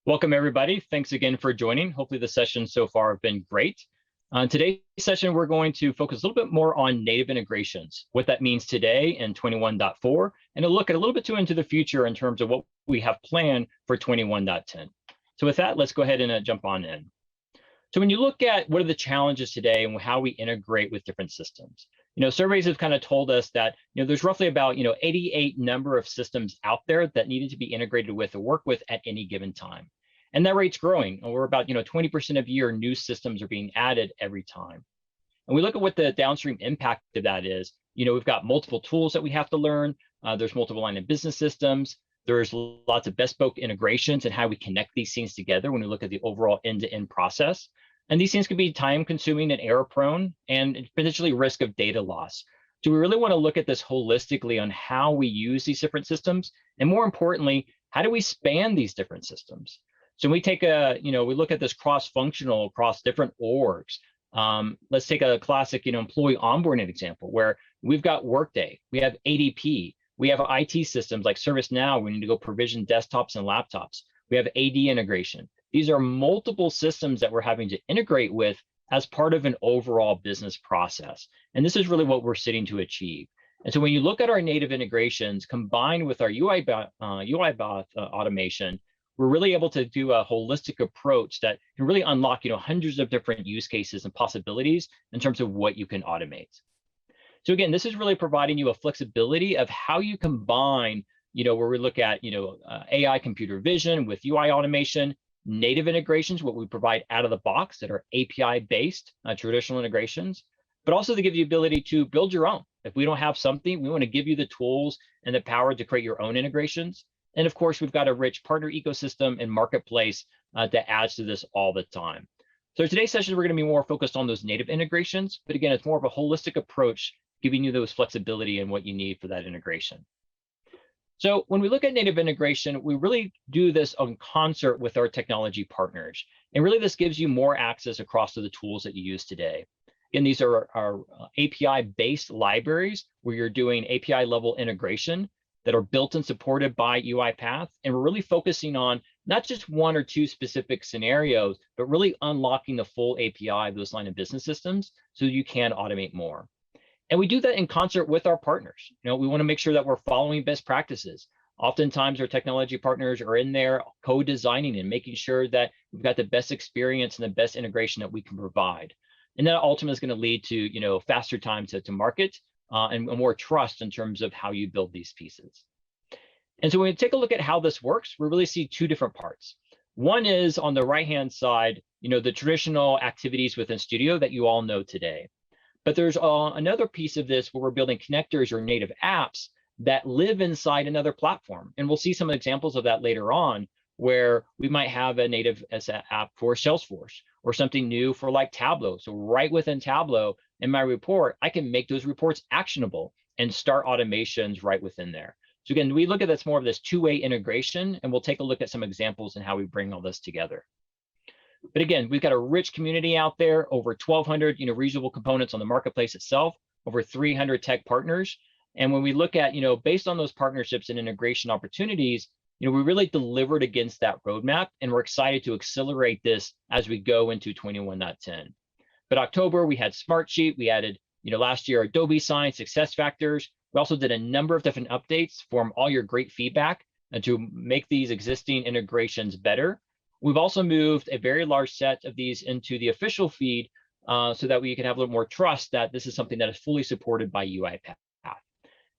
Welcome, everybody. Thanks again for joining. Hopefully the sessions so far have been great. On today's session, we're going to focus a little bit more on native integrations, what that means today in 21.4, and a look at a little bit too into the future in terms of what we have planned for 21.10. So with that, let's go ahead and jump on in. So when you look at what are the challenges today and how we integrate with different systems, surveys have kind of told us that, there's roughly about, 88 number of systems out there that needed to be integrated with or work with at any given time. And that rate's growing. And we're about, 20% of year new systems are being added every time. And we look at what the downstream impact of that is. We've got multiple tools that we have to learn. There's multiple line of business systems. There's lots of bespoke integrations and how we connect these things together when we look at the overall end-to-end process. And these things can be time consuming and error prone and potentially risk of data loss. So we really want to look at this holistically on how we use these different systems. And more importantly, how do we span these different systems? So we take we look at this cross-functional across different orgs. Let's take a classic, employee onboarding example where we've got Workday, we have ADP, we have IT systems like ServiceNow. We need to go provision desktops and laptops. We have AD integration. These are multiple systems that we're having to integrate with as part of an overall business process. And this is really what we're sitting to achieve. And so when you look at our native integrations combined with our UiPath automation, we're really able to do a holistic approach that can really unlock, hundreds of different use cases and possibilities in terms of what you can automate. So again, this is really providing you a flexibility of how you combine, where we look at, AI computer vision with UI automation, native integrations, what we provide out of the box that are API-based traditional integrations, but also to give you the ability to build your own. If we don't have something, we want to give you the tools and the power to create your own integrations. And of course, we've got a rich partner ecosystem and marketplace that adds to this all the time. So today's session, we're going to be more focused on those native integrations, but again, it's more of a holistic approach, giving you those flexibility and what you need for that integration. So when we look at native integration, we really do this on concert with our technology partners. And really this gives you more access across to the tools that you use today. And these are our API-based libraries where you're doing API level integration that are built and supported by UiPath. And we're really focusing on not just one or two specific scenarios, but really unlocking the full API of those line of business systems so you can automate more. And we do that in concert with our partners. We want to make sure that we're following best practices. Oftentimes our technology partners are in there co-designing and making sure that we've got the best experience and the best integration that we can provide. And that ultimately is going to lead to faster time to market and more trust in terms of how you build these pieces. And so when we take a look at how this works, we really see two different parts. One is on the right-hand side, the traditional activities within Studio that you all know today. But there's another piece of this where we're building connectors or native apps that live inside another platform. And we'll see some examples of that later on, where we might have a native app for Salesforce or something new for like Tableau. So right within Tableau in my report, I can make those reports actionable and start automations right within there. So again, we look at this more of this two-way integration, and we'll take a look at some examples and how we bring all this together. But again, we've got a rich community out there, over 1,200 reusable components on the marketplace itself, over 300 tech partners. And when we look at, based on those partnerships and integration opportunities, we really delivered against that roadmap, and we're excited to accelerate this as we go into 21.10. But October, we had Smartsheet, we added, last year, Adobe Sign, SuccessFactors. We also did a number of different updates from all your great feedback and to make these existing integrations better. We've also moved a very large set of these into the official feed so that we can have a little more trust that this is something that is fully supported by UiPath.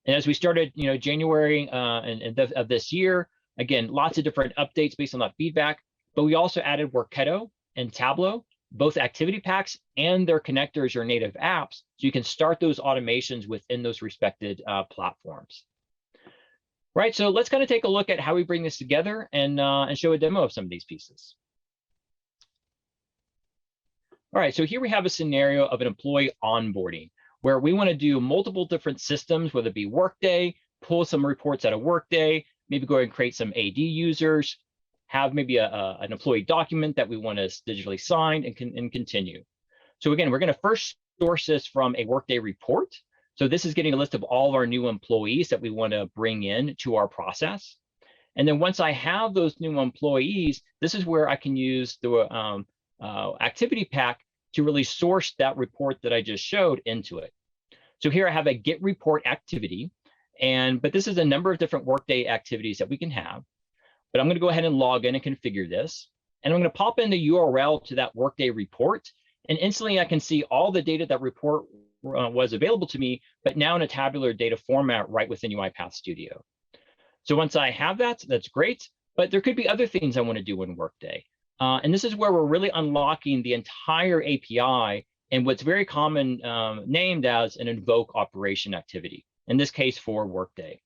And as we started, January of this year, again, lots of different updates based on that feedback, but we also added Workday and Tableau, both activity packs and their connectors or native apps, so you can start those automations within those respected platforms. Right, so let's kind of take a look at how we bring this together and show a demo of some of these pieces. All right, so here we have a scenario of an employee onboarding where we want to do multiple different systems, whether it be Workday, pull some reports out of Workday, maybe go ahead and create some AD users, have maybe an employee document that we want to digitally sign and continue. So again, we're going to first source this from a Workday report. So this is getting a list of all of our new employees that we want to bring in to our process. And then once I have those new employees, this is where I can use the activity pack to really source that report that I just showed into it. So here I have a get report activity, but this is a number of different Workday activities that we can have. But I'm going to go ahead and log in and configure this. And I'm going to pop in the URL to that Workday report. And instantly I can see all the data that report was available to me, but now in a tabular data format right within UiPath Studio. So once I have that, that's great. But there could be other things I want to do in Workday. And this is where we're really unlocking the entire API and what's very common named as an invoke operation activity, in this case for Workday.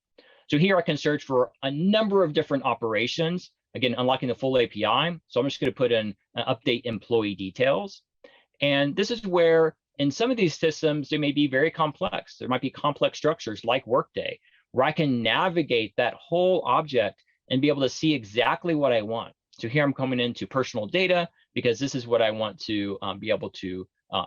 So here I can search for a number of different operations, again, unlocking the full API. So I'm just going to put in update employee details. And this is where in some of these systems, they may be very complex. There might be complex structures like Workday, where I can navigate that whole object and be able to see exactly what I want. So here I'm coming into personal data because this is what I want to be able to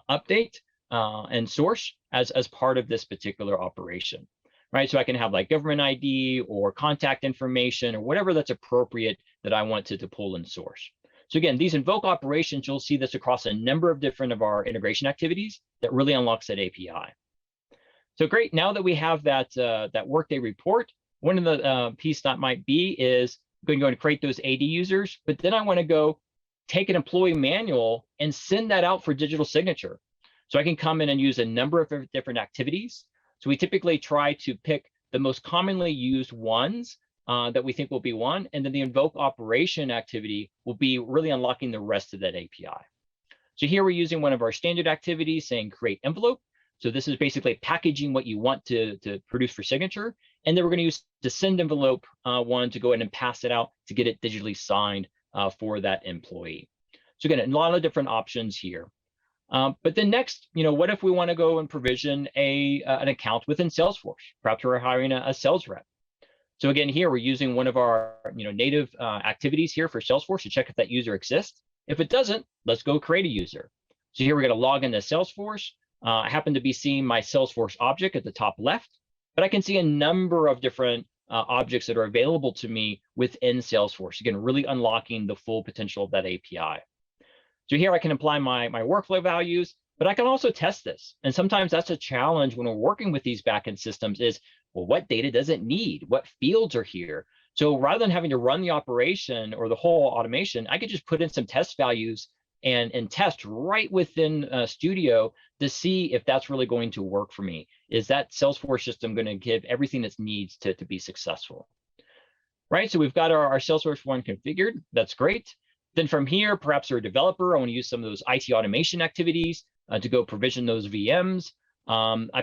update and source as part of this particular operation, right? So I can have like government ID or contact information or whatever that's appropriate that I want to pull and source. So again, these invoke operations, you'll see this across a number of different of our integration activities that really unlocks that API. So great, now that we have that, that Workday report, one of the piece that might be is going to create those AD users, but then I want to go take an employee manual and send that out for digital signature. So I can come in and use a number of different activities. So we typically try to pick the most commonly used ones that we think will be one, and then the invoke operation activity will be really unlocking the rest of that API. So here we're using one of our standard activities saying create envelope. So this is basically packaging what you want to produce for signature. And then we're going to use the send envelope one to go ahead and pass it out to get it digitally signed for that employee. So again, a lot of different options here. But then next, what if we want to go and provision an account within Salesforce? Perhaps we're hiring a sales rep. So again, here we're using one of our native activities here for Salesforce to check if that user exists. If it doesn't, let's go create a user. So here we're going to log into Salesforce. I happen to be seeing my Salesforce object at the top left, but I can see a number of different objects that are available to me within Salesforce. Again, really unlocking the full potential of that API. So here I can apply my workflow values, but I can also test this. And sometimes that's a challenge when we're working with these backend systems is, well, what data does it need? What fields are here? So rather than having to run the operation or the whole automation, I could just put in some test values and test right within Studio to see if that's really going to work for me. Is that Salesforce system going to give everything it needs to be successful? Right, so we've got our Salesforce one configured. That's great. Then from here, perhaps you're a developer. I want to use some of those IT automation activities to go provision those VMs.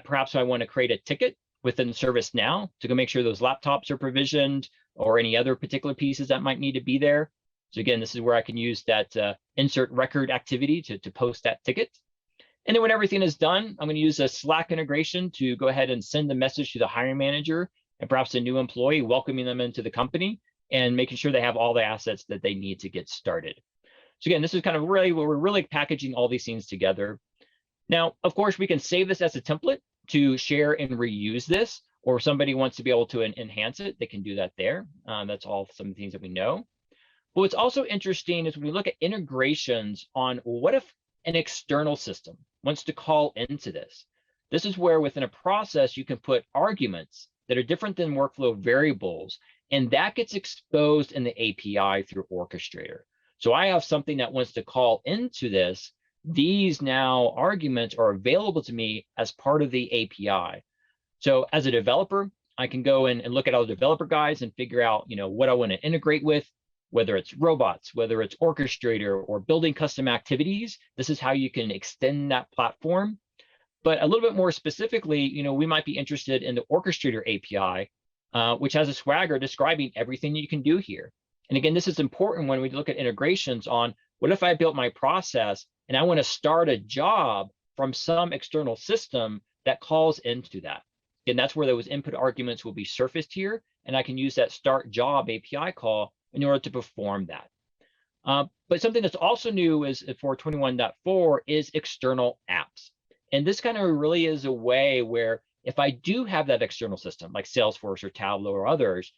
Perhaps I want to create a ticket within ServiceNow to go make sure those laptops are provisioned or any other particular pieces that might need to be there. So again, this is where I can use that insert record activity to post that ticket. And then when everything is done, I'm going to use a Slack integration to go ahead and send a message to the hiring manager and perhaps a new employee, welcoming them into the company and making sure they have all the assets that they need to get started. So again, this is kind of really where we're really packaging all these things together. Now, of course, we can save this as a template to share and reuse this, or if somebody wants to be able to enhance it, they can do that there. That's all some of the things that we know. But what's also interesting is when we look at integrations on what if an external system wants to call into this. This is where within a process, you can put arguments that are different than workflow variables, and that gets exposed in the API through Orchestrator. So I have something that wants to call into this. These now arguments are available to me as part of the API. So as a developer, I can go in and look at all the developer guides and figure out, what I want to integrate with, whether it's robots, whether it's Orchestrator or building custom activities. This is how you can extend that platform. But a little bit more specifically, we might be interested in the Orchestrator API, which has a swagger describing everything you can do here. And again, this is important when we look at integrations on what if I built my process and I want to start a job from some external system that calls into that. And that's where those input arguments will be surfaced here. And I can use that start job API call in order to perform that. But something that's also new is for 21.4 is external apps. And this kind of really is a way where if I do have that external system like Salesforce or Tableau or others,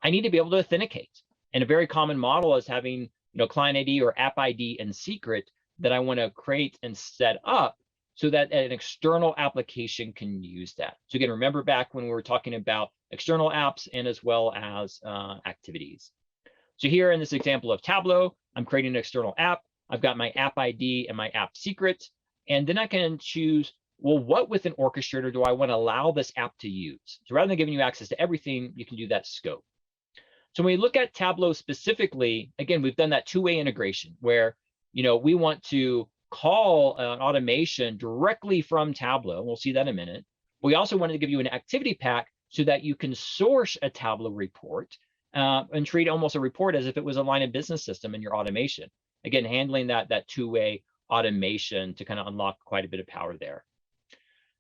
I need to be able to authenticate. And a very common model is having client ID or app ID and secret that I want to create and set up so that an external application can use that. So again, remember back when we were talking about external apps and as well as activities. So here in this example of Tableau, I'm creating an external app. I've got my app ID and my app secret. And then I can choose, well, what within Orchestrator do I want to allow this app to use? So rather than giving you access to everything, you can do that scope. So when we look at Tableau specifically, again, we've done that two-way integration where we want to call an automation directly from Tableau. We'll see that in a minute. We also wanted to give you an activity pack so that you can source a Tableau report and treat almost a report as if it was a line of business system in your automation. Again, handling that two-way automation to kind of unlock quite a bit of power there.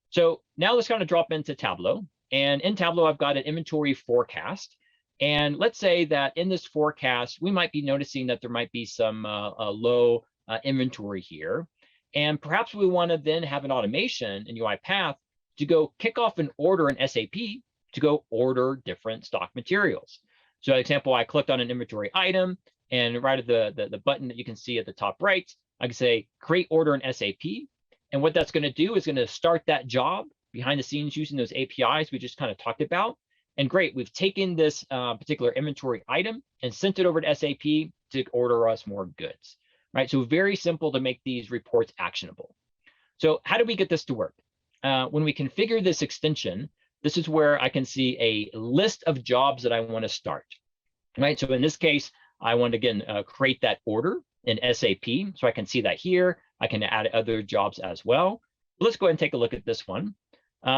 So now let's kind of drop into Tableau. And in Tableau, I've got an inventory forecast. And let's say that in this forecast, we might be noticing that there might be some low inventory here. And perhaps we want to then have an automation in UiPath to go kick off an order in SAP to go order different stock materials. So, for example, I clicked on an inventory item, and right at the button that you can see at the top right, I can say create order in SAP. And what that's going to do is going to start that job behind the scenes using those APIs we just kind of talked about. And great, we've taken this particular inventory item and sent it over to SAP to order us more goods, right? So very simple to make these reports actionable. So how do we get this to work? When we configure this extension, this is where I can see a list of jobs that I want to start, right? So in this case, I want to, again, create that order in SAP. So I can see that here. I can add other jobs as well. Let's go ahead and take a look at this one.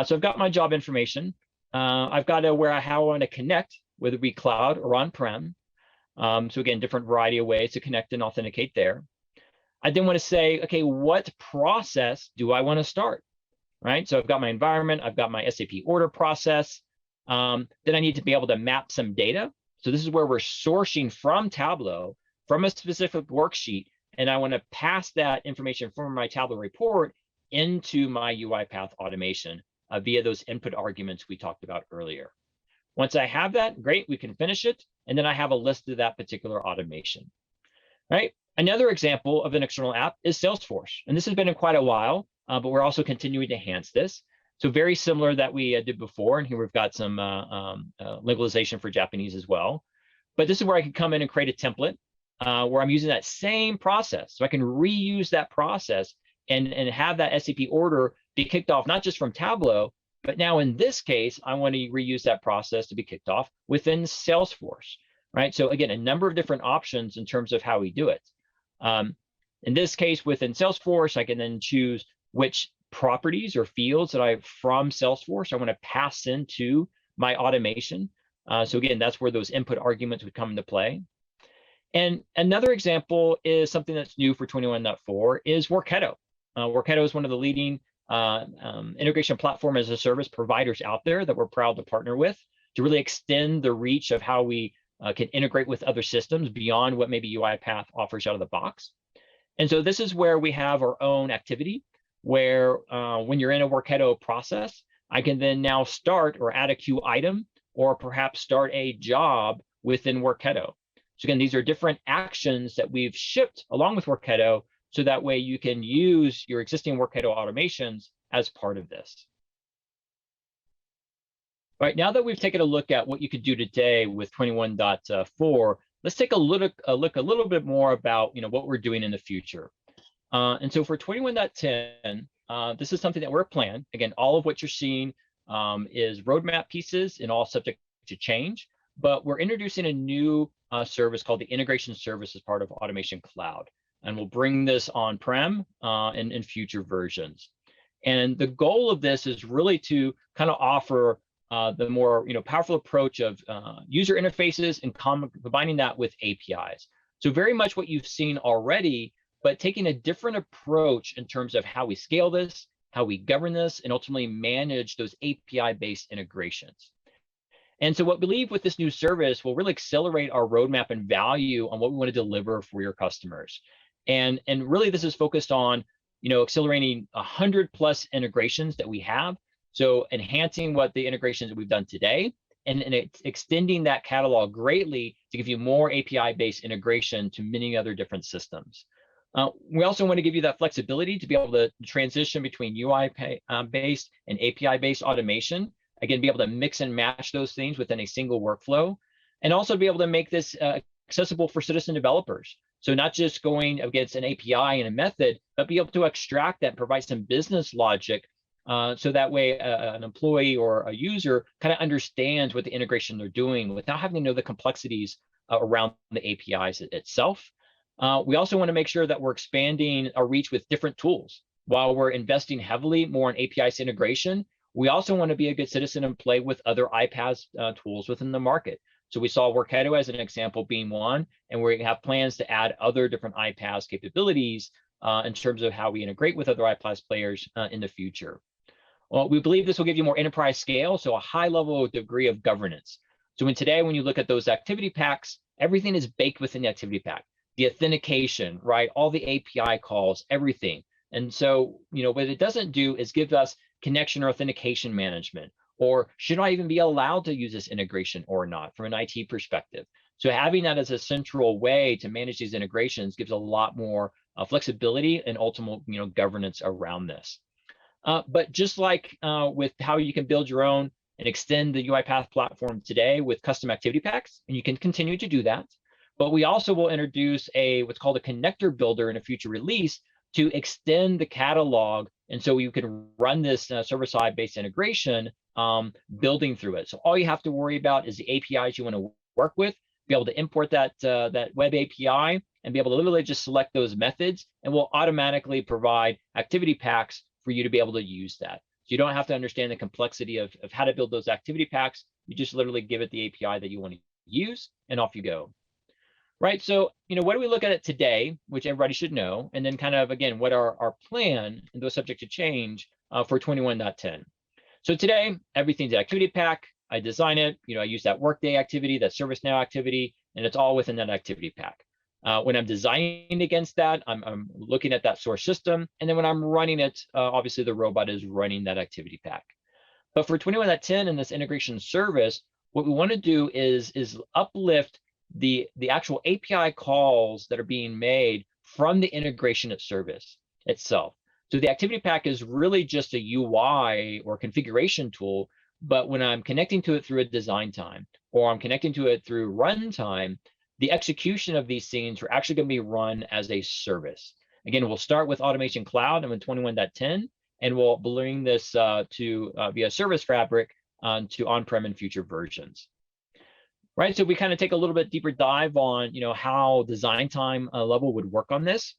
So I've got my job information. I've got how I want to connect, whether it be cloud or on-prem. So again, different variety of ways to connect and authenticate there. I then want to say, okay, what process do I want to start, right? So I've got my environment, I've got my SAP order process. Then I need to be able to map some data. So this is where we're sourcing from Tableau, from a specific worksheet, and I want to pass that information from my Tableau report into my UiPath automation via those input arguments we talked about earlier. Once I have that, great, we can finish it, and then I have a list of that particular automation, right? Another example of an external app is Salesforce, and this has been in quite a while, but we're also continuing to enhance this. So very similar that we did before, and here we've got some localization for Japanese as well. But this is where I can come in and create a template where I'm using that same process. So I can reuse that process and have that SAP order be kicked off, not just from Tableau, but now in this case, I want to reuse that process to be kicked off within Salesforce, right? So again, a number of different options in terms of how we do it. In this case, within Salesforce, I can then choose which properties or fields that I from Salesforce I want to pass into my automation. So again, that's where those input arguments would come into play. And another example is something that's new for 21.4 is Workday. Workday is one of the leading integration platform as a service providers out there that we're proud to partner with to really extend the reach of how we can integrate with other systems beyond what maybe UiPath offers out of the box. And so this is where we have our own activity where when you're in a Workday process, I can then now start or add a queue item or perhaps start a job within Workday. So again, these are different actions that we've shipped along with Workday, so that way you can use your existing Workday automations as part of this. All right, now that we've taken a look at what you could do today with 21.4, let's take a look a little bit more about what we're doing in the future. And so for 21.10, this is something that we're planning. Again, all of what you're seeing is roadmap pieces and all subject to change, but we're introducing a new service called the integration service as part of Automation Cloud. And we'll bring this on-prem in future versions. And the goal of this is really to kind of offer the more powerful approach of user interfaces and combining that with APIs. So very much what you've seen already, but taking a different approach in terms of how we scale this, how we govern this, and ultimately manage those API-based integrations. And so what we believe with this new service will really accelerate our roadmap and value on what we want to deliver for your customers. And really this is focused on accelerating 100+ integrations that we have. So enhancing what the integrations that we've done today and it's extending that catalog greatly to give you more API-based integration to many other different systems. We also want to give you that flexibility to be able to transition between UI-based and API-based automation. Again, be able to mix and match those things within a single workflow, and also be able to make this accessible for citizen developers. So not just going against an API and a method, but be able to extract that, provide some business logic, so that way an employee or a user kind of understands what the integration they're doing without having to know the complexities around the APIs itself. We also want to make sure that we're expanding our reach with different tools. While we're investing heavily more in APIs integration, we also want to be a good citizen and play with other iPaaS tools within the market. So we saw Workato as an example being one, and we have plans to add other different iPaaS capabilities in terms of how we integrate with other iPaaS players in the future. Well, we believe this will give you more enterprise scale, so a high level degree of governance. So when you look at those activity packs, everything is baked within the activity pack. The authentication, right? All the API calls, everything. And so, what it doesn't do is give us connection or authentication management, or should I even be allowed to use this integration or not from an IT perspective? So having that as a central way to manage these integrations gives a lot more flexibility and ultimate, governance around this. But just like with how you can build your own and extend the UiPath platform today with custom activity packs, and you can continue to do that. But we also will introduce what's called a connector builder in a future release to extend the catalog. And so you can run this server-side based integration building through it. So all you have to worry about is the APIs you want to work with, be able to import that web API and be able to literally just select those methods, and we'll automatically provide activity packs for you to be able to use that. So you don't have to understand the complexity of how to build those activity packs. You just literally give it the API that you want to use, and off you go. Right, so what do we look at it today, which everybody should know, and then kind of, again, what are our plan, and those subject to change for 21.10. So today, everything's an activity pack. I design it, I use that Workday activity, that ServiceNow activity, and it's all within that activity pack. When I'm designing against that, I'm looking at that source system, and then when I'm running it, obviously the robot is running that activity pack. But for 21.10 in this integration service, what we want to do is uplift the actual API calls that are being made from the integration at service itself. So the activity pack is really just a UI or configuration tool, but when I'm connecting to it through a design time, or I'm connecting to it through runtime, the execution of these things are actually going to be run as a service. Again, we'll start with Automation Cloud and with 21.10, and we'll bring this via Service Fabric to on-prem and future versions. Right, so we kind of take a little bit deeper dive on, how design time level would work on this.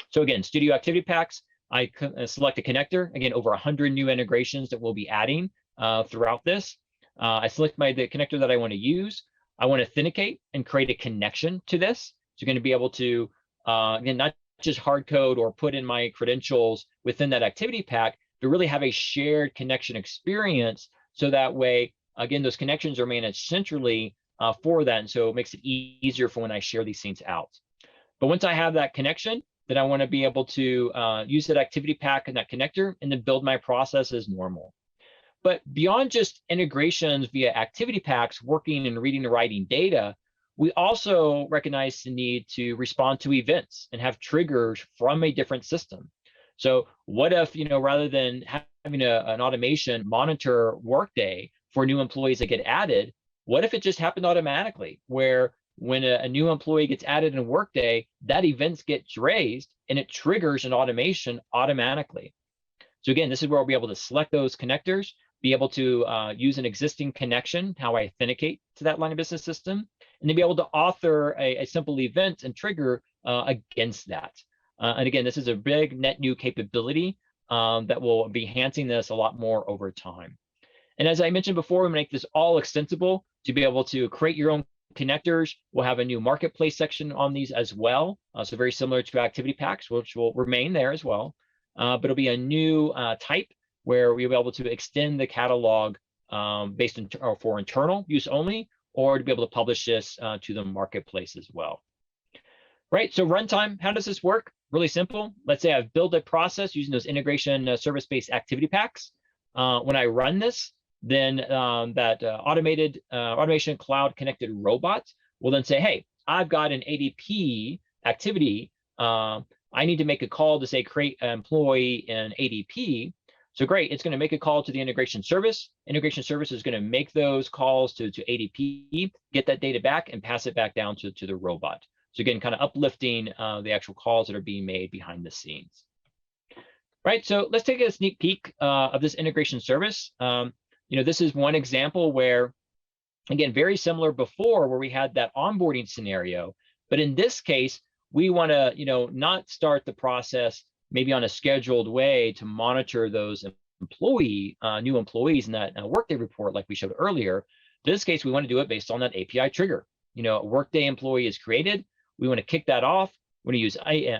So again, Studio Activity Packs, I select a connector. Again, over 100 new integrations that we'll be adding throughout this. I select the connector that I want to use. I want to authenticate and create a connection to this. So you're going to be able to, again, not just hard code or put in my credentials within that activity pack, but really have a shared connection experience. So that way, again, those connections are managed centrally for that. And so it makes it easier for when I share these things out. But once I have that connection, then I want to be able to use that activity pack and that connector and then build my process as normal. But beyond just integrations via activity packs, working and reading and writing data, we also recognize the need to respond to events and have triggers from a different system. So what if, rather than having an automation monitor Workday for new employees that get added, what if it just happened automatically, where when a new employee gets added in Workday, that event gets raised and it triggers an automation automatically. So again, this is where we'll be able to select those connectors, be able to use an existing connection, how I authenticate to that line of business system, and then be able to author a simple event and trigger against that. And again, this is a big net new capability that will be enhancing this a lot more over time. And as I mentioned before, we make this all extensible to be able to create your own connectors. We'll have a new marketplace section on these as well. So very similar to activity packs, which will remain there as well. But it'll be a new type where we'll be able to extend the catalog based on for internal use only, or to be able to publish this to the marketplace as well. Right, so runtime, how does this work? Really simple. Let's say I've built a process using those integration service-based activity packs. When I run this, then that automation cloud connected robot will then say, hey, I've got an ADP activity. I need to make a call to say create an employee in ADP. So great, it's going to make a call to the integration service. Integration service is going to make those calls to ADP, get that data back, and pass it back down to the robot. So again, kind of uplifting the actual calls that are being made behind the scenes. Right, so let's take a sneak peek of this integration service. This is one example where, again, very similar before where we had that onboarding scenario, but in this case, we want to, not start the process maybe on a scheduled way to monitor those new employees in that Workday report like we showed earlier. In this case, we want to do it based on that API trigger. A Workday employee is created. We want to kick that off. We want to use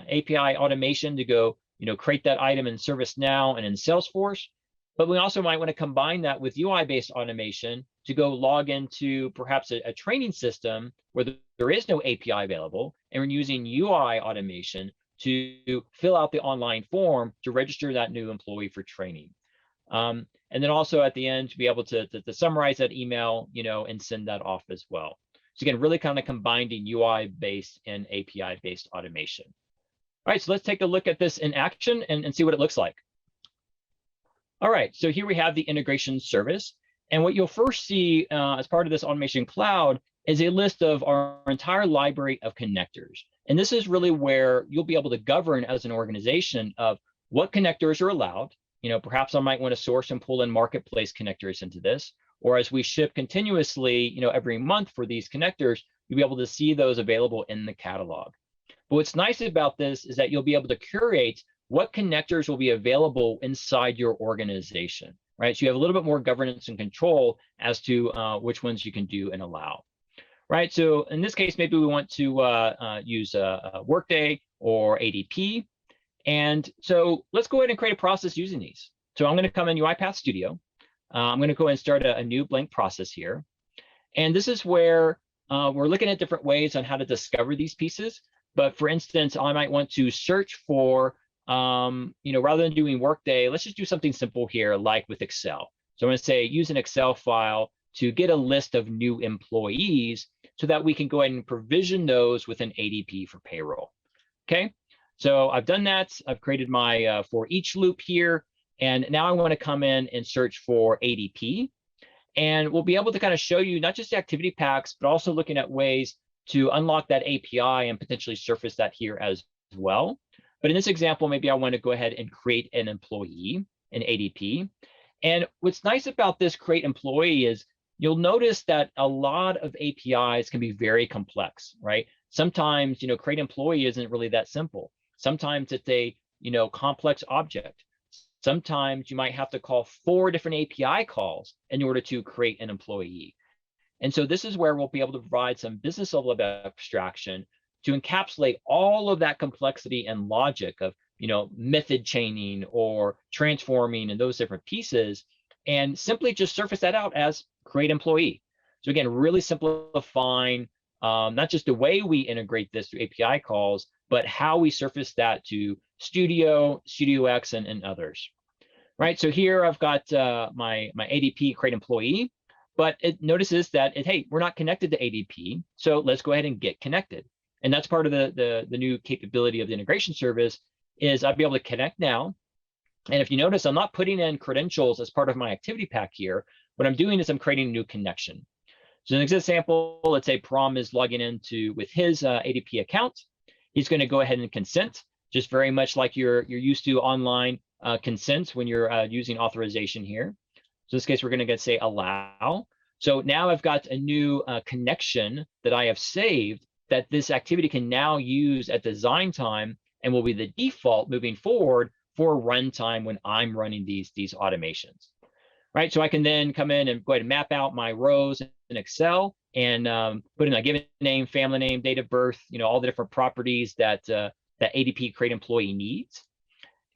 API automation to go, create that item in ServiceNow and in Salesforce. But we also might want to combine that with UI-based automation to go log into perhaps a training system where there is no API available, and we're using UI automation to fill out the online form to register that new employee for training. And then also at the end, to be able to summarize that email, and send that off as well. So again, really kind of combining UI-based and API-based automation. All right, so let's take a look at this in action and see what it looks like. All right, so here we have the integration service. And what you'll first see as part of this automation cloud is a list of our entire library of connectors. And this is really where you'll be able to govern as an organization of what connectors are allowed. Perhaps I might want to source and pull in marketplace connectors into this, or as we ship continuously, every month for these connectors, you'll be able to see those available in the catalog. But what's nice about this is that you'll be able to curate what connectors will be available inside your organization, right? So you have a little bit more governance and control as to which ones you can do and allow, right? So in this case, maybe we want to use Workday or ADP. And so let's go ahead and create a process using these. So I'm going to come in UiPath Studio. I'm going to go ahead and start a new blank process here. And this is where we're looking at different ways on how to discover these pieces. But for instance, I might want to search for, rather than doing Workday, let's just do something simple here, like with Excel. So I'm going to say use an Excel file to get a list of new employees so that we can go ahead and provision those within ADP for payroll. Okay, so I've done that. I've created my for each loop here. And now I want to come in and search for ADP. And we'll be able to kind of show you not just the activity packs, but also looking at ways to unlock that API and potentially surface that here as well. But in this example, maybe I want to go ahead and create an employee in ADP. And what's nice about this create employee is you'll notice that a lot of APIs can be very complex, right? Sometimes, create employee isn't really that simple. Sometimes it's a, complex object. Sometimes you might have to call 4 different API calls in order to create an employee. And so this is where we'll be able to provide some business level of abstraction to encapsulate all of that complexity and logic of, method chaining or transforming and those different pieces, and simply just surface that out as create employee. So again, really simplifying not just the way we integrate this through API calls, but how we surface that to Studio, StudioX, and others. Right, so here I've got my ADP create employee, but it notices that, hey, we're not connected to ADP, so let's go ahead and get connected. And that's part of the new capability of the integration service is I'll be able to connect now. And if you notice, I'm not putting in credentials as part of my activity pack here. What I'm doing is I'm creating a new connection. So in this example, let's say Pram is logging into with his ADP account. He's going to go ahead and consent, just very much like you're used to online consents when you're using authorization here. So in this case, we're going to say allow. So now I've got a new connection that I have saved that this activity can now use at design time and will be the default moving forward for runtime when I'm running these automations. Right, so I can then come in and go ahead and map out my rows in Excel and put in a given name, family name, date of birth, all the different properties that that ADP create employee needs.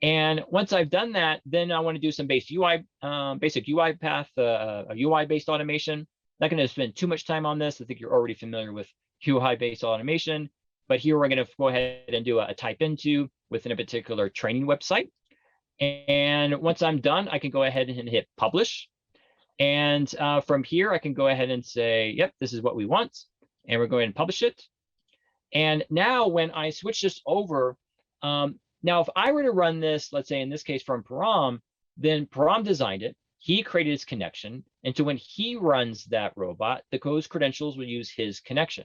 And once I've done that, then I want to do some basic UiPath, a UI-based automation. Not going to spend too much time on this. I think you're already familiar with UI-based automation. But here we're going to go ahead and do a type into within a particular training website. And once I'm done, I can go ahead and hit publish. And from here, I can go ahead and say, yep, this is what we want. And we're going to publish it. And now when I switch this over, now if I were to run this, let's say in this case from Param, then Param designed it. He created his connection. And so when he runs that robot, those credentials will use his connection.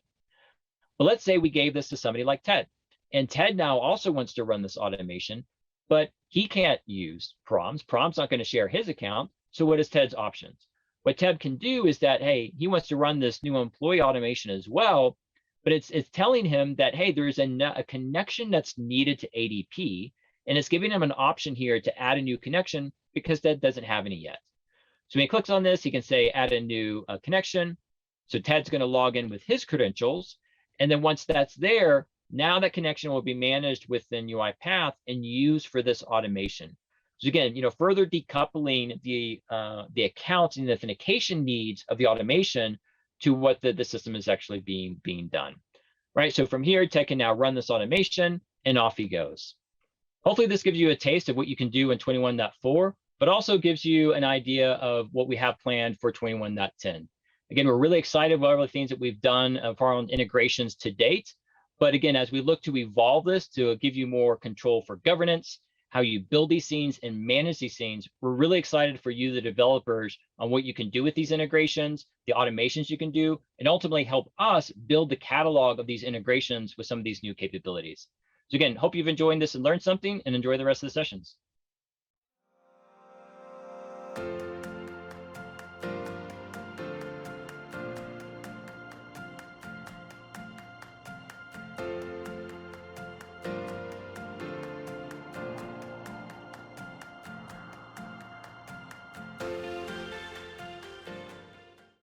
But let's say we gave this to somebody like Ted. And Ted now also wants to run this automation, but he can't use Param's. Param's not going to share his account. So what is Ted's options? What Ted can do is that, hey, he wants to run this new employee automation as well, but it's telling him that, hey, there's a connection that's needed to ADP, and it's giving him an option here to add a new connection because Ted doesn't have any yet. So when he clicks on this, he can say add a new connection. So Ted's going to log in with his credentials. And then once that's there, now that connection will be managed within UiPath and used for this automation. So again, further decoupling the account and the authentication needs of the automation to what the system is actually being done, right? So from here, Ted can now run this automation, and off he goes. Hopefully this gives you a taste of what you can do in 21.4, but also gives you an idea of what we have planned for 21.10. Again, we're really excited about all the things that we've done for our own integrations to date. But again, as we look to evolve this to give you more control for governance, how you build these scenes and manage these scenes, we're really excited for you, the developers, on what you can do with these integrations, the automations you can do, and ultimately help us build the catalog of these integrations with some of these new capabilities. So again, hope you've enjoyed this and learned something, and enjoy the rest of the sessions.